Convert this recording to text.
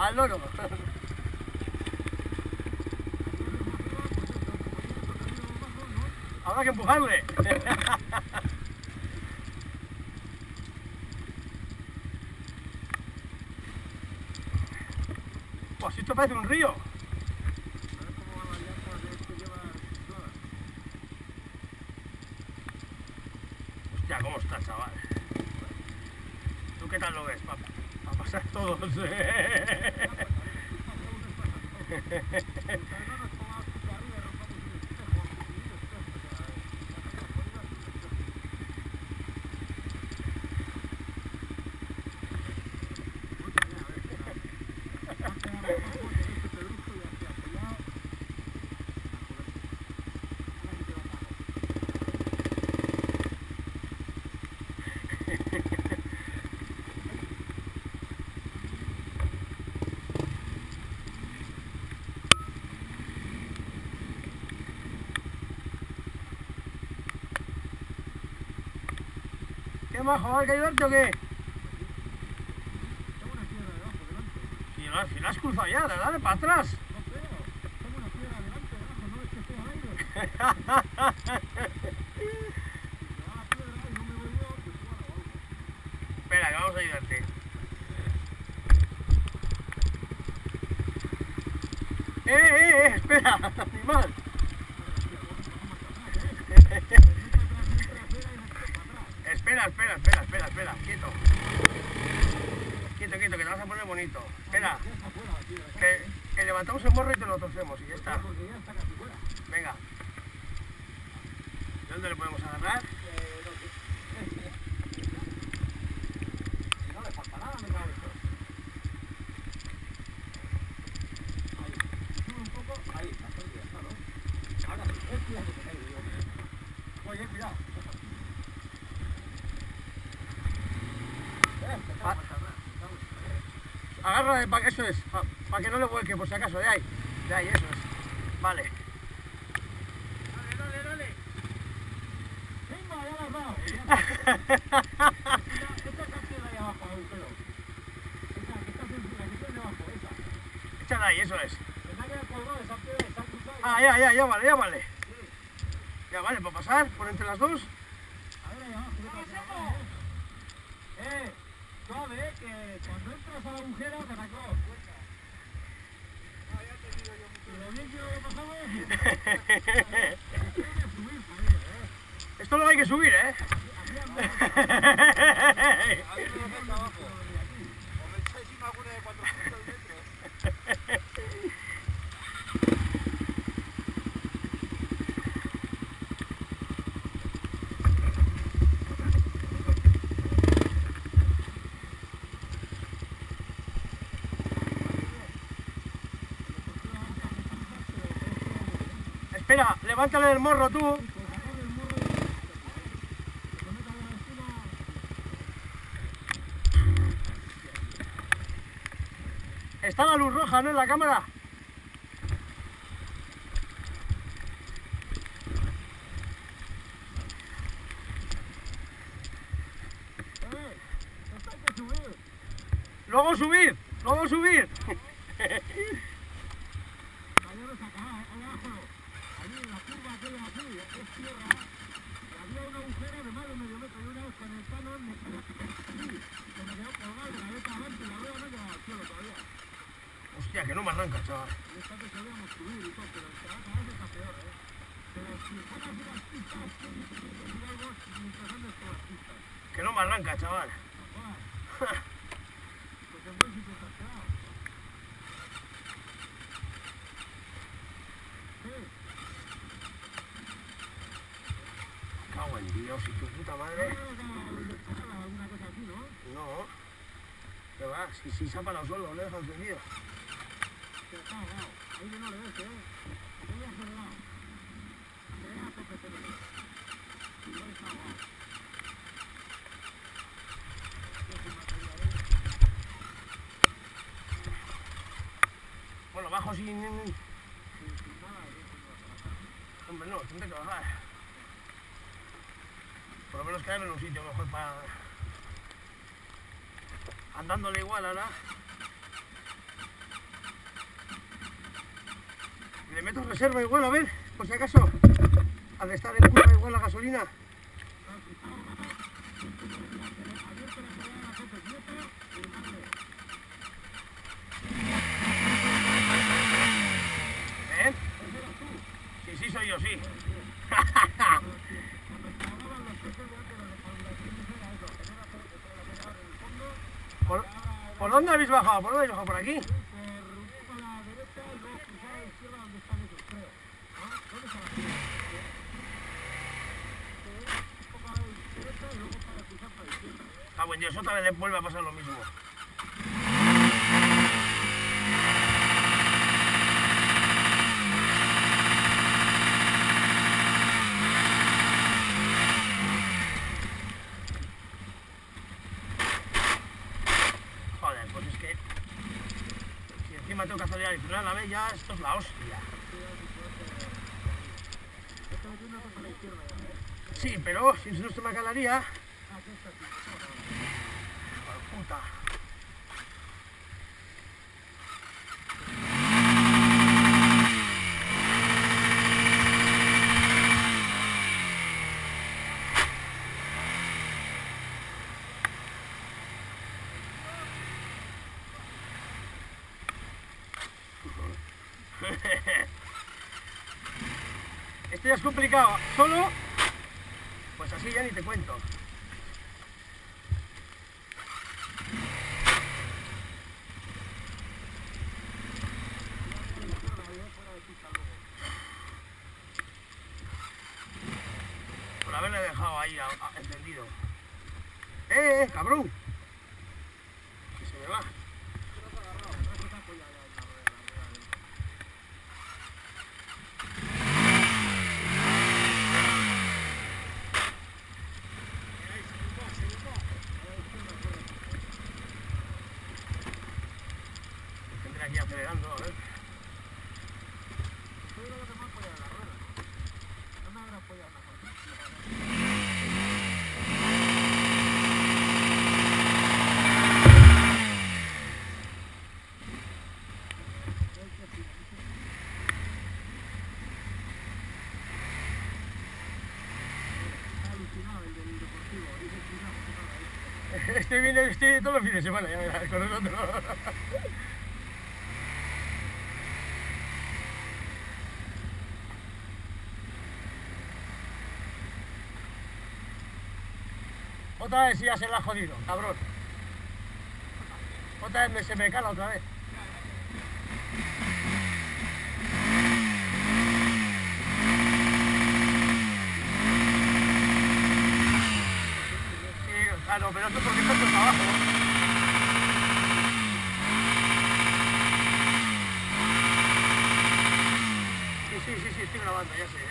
al loro. Habrá que empujarle. Pues esto parece un río. Hostia, ¿cómo está, chaval? ¿Tú qué tal lo ves? Para pasar todos. ¿Qué majo? ¿Hay que ayudarte o qué? Si la has cruzado ya, dale para atrás. Espera, que vamos a ayudarte. Espera, animal. Espera, quieto. Quieto, que te vas a poner bonito. Espera, que levantamos el morro y te lo torcemos y ya está. Venga. ¿De dónde le podemos agarrar? Si no le falta nada, me cae esto. Ahí, sube un poco, ahí, está bien, ¿no? Ahora sí, cuidado que te caigo yo. Oye, cuidado. Agarra, eso es, para que no le vuelque, por si acaso, de ahí, eso es. Vale. Dale. Venga, ya lo has dado. Esta canción ahí abajo, pero. Esa que está encima, que tiene abajo, esa. Échala ahí, eso es. Que me ha colgado esa piedra, está cruzada. Ah, ya vale. Sí. Ya vale, para pasar, por entre las dos. A ver, ahí abajo, suave, que cuando entras al agujero te sacó. Ya te digo yo mucho. ¿Lo bien que lo pasamos? Esto lo hay que subir, ¿eh? Ahí lo ves abajo. O me echáis encima alguna de 400 metros. Espera, levántale del morro tú. Está la luz roja, ¿no? En la cámara. Esto hay que subir. Luego subir. Es tierra, había un agujero de más de medio metro y una vez con el canon me quedó colgado de la aleta adelante y la rueda no llegaba al suelo todavía. Hostia, que no me arranca, chaval. Y esta que solíamos subir y todo, pero el que va a acabar está peor, Pero si sacas de las pistas, es algo interesante por las pistas. Que no me arranca, chaval. Pues en buen sitio estás quedado. Sí. Cago en Dios y tu puta madre. ¿Alguna cosa así, no? No. ¿Qué va? Si se ha parado solo, le he dejado encendido. Ahí no le ves, Voy acelerado. A tope, Bueno, bajo sin nada. Hombre, no, tendré que bajar. Por lo menos caerme en un sitio mejor para... Andándole igual, ahora. Le meto reserva igual, a ver, por si acaso. Al estar en curva igual la gasolina. ¿Eh? Sí, soy yo, sí. ¿Por dónde habéis bajado? ¿Por dónde habéis bajado? ¿Por aquí? Ah, buen Dios, otra vez le vuelve a pasar lo mismo. Joder, pues es que si encima tengo que acelerar y frenar a la vez, ya esto es la hostia. Sí, pero si no se me acalaría. Puta. Esto ya es complicado. Solo, pues así ya ni te cuento. Por haberle dejado ahí encendido. Cabrón. Que se me va. Tendré aquí acelerando, a ver. Estoy todos los fines de semana, ya verás, con nosotros. Otra vez ya se la ha jodido, cabrón. Otra vez se me cala otra vez. Claro, pero esto porque está todo abajo. Sí, estoy grabando, ya sé.